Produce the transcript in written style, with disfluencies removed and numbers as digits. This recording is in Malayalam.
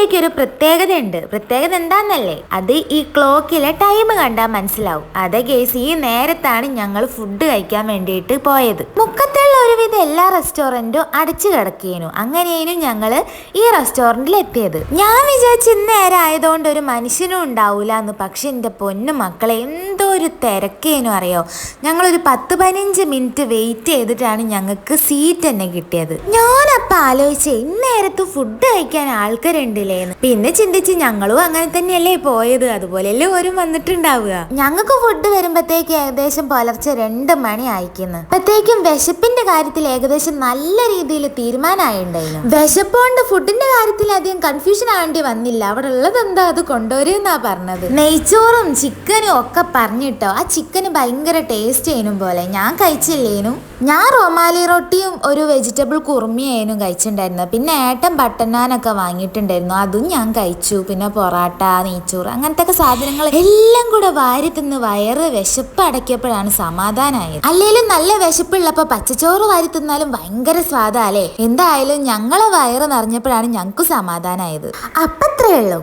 ഫുഡിലേക്ക് ഒരു പ്രത്യേകത എന്താന്നല്ലേ, അത് ഈ ക്ലോക്കിലെ ടൈം കണ്ടാൽ മനസ്സിലാവും. അതെ ഗേസ്, ഈ നേരത്താണ് ഞങ്ങൾ ഫുഡ് കഴിക്കാൻ വേണ്ടിയിട്ട് പോയത്. മുക്കത്തുള്ള ഒരുവിധം എല്ലാ റെസ്റ്റോറൻറ്റും അടച്ചു കിടക്കേനു. അങ്ങനെയും ഞങ്ങൾ ഈ റെസ്റ്റോറൻറ്റിൽ എത്തിയത്. ഞാൻ വിചാരിച്ച ഇന്നേരം ആയതുകൊണ്ട് ഒരു മനുഷ്യനും ഉണ്ടാവൂല എന്ന്. പക്ഷെ എൻ്റെ പൊന്നു മക്കളെ, എന്തോ ഒരു തിരക്കേനു അറിയോ. ഞങ്ങളൊരു 10-15 മിനിറ്റ് വെയിറ്റ് ചെയ്തിട്ടാണ് ഞങ്ങൾക്ക് സീറ്റ് തന്നെ കിട്ടിയത്. ഞാനപ്പം ആലോചിച്ചേ, ഇന്നേരത്ത് ഫുഡ് കഴിക്കാൻ ആൾക്കാരുണ്ടില്ലേന്ന്. പിന്നെ ചിന്തിച്ച് ഞങ്ങളും അങ്ങനെ തന്നെയല്ലേ പോയത്, അതുപോലെയല്ലേ ഓരും വന്നിട്ടുണ്ടാവുക. ഞങ്ങൾക്ക് ഫുഡ് വരുമ്പോഴത്തേക്ക് ഏകദേശം പുലർച്ചെ 2 മണി ആയിക്കുന്നു. അപ്പോഴത്തേക്കും വിശപ്പിന്റെ കാര്യത്തിൽ ഏകദേശം നല്ല രീതിയിൽ തീരുമാനമായിണ്ടായിരുന്നു. വിശപ്പോണ്ട് ഫുഡിന്റെ കാര്യത്തിൽ അധികം കൺഫ്യൂഷൻ ആവേണ്ടി വന്നില്ല. അവിടെ ഉള്ളത് എന്താ അത് കൊണ്ടുവരുന്നാ പറഞ്ഞത്. നെയ്ച്ചോറും ചിക്കനും ഒക്കെ പറഞ്ഞിട്ടോ. ആ ചിക്കന് ഭയങ്കര ടേസ്റ്റ് ചെയ്യുന്നു പോലെ. ഞാൻ കഴിച്ചില്ലേനും. ഞാൻ റൊമാലി റൊട്ടിയും ഒരു വെജിറ്റബിൾ കുറുമിയായിരുന്നു കഴിച്ചിട്ടുണ്ടായിരുന്നത്. പിന്നെ ഏട്ടൻ ബട്ടർ നാനൊക്കെ വാങ്ങിയിട്ടുണ്ടായിരുന്നു, അതും ഞാൻ കഴിച്ചു. പിന്നെ പൊറാട്ട, നെയ്ച്ചോറ്, അങ്ങനത്തെ ഒക്കെ സാധനങ്ങൾ എല്ലാം കൂടെ വാരി തിന്ന് വയറ് വിശപ്പ് അടക്കിയപ്പോഴാണ് സമാധാനമായത്. അല്ലെങ്കിലും നല്ല വിശപ്പുള്ളപ്പോൾ പച്ചച്ചോറ് വാരി തിന്നാലും ഭയങ്കര സ്വാദാലേ. എന്തായാലും ഞങ്ങളെ വയറ് നിറഞ്ഞപ്പോഴാണ് ഞങ്ങൾക്ക് സമാധാനമായത്. അപ്പത്രേ ഉള്ളൂ.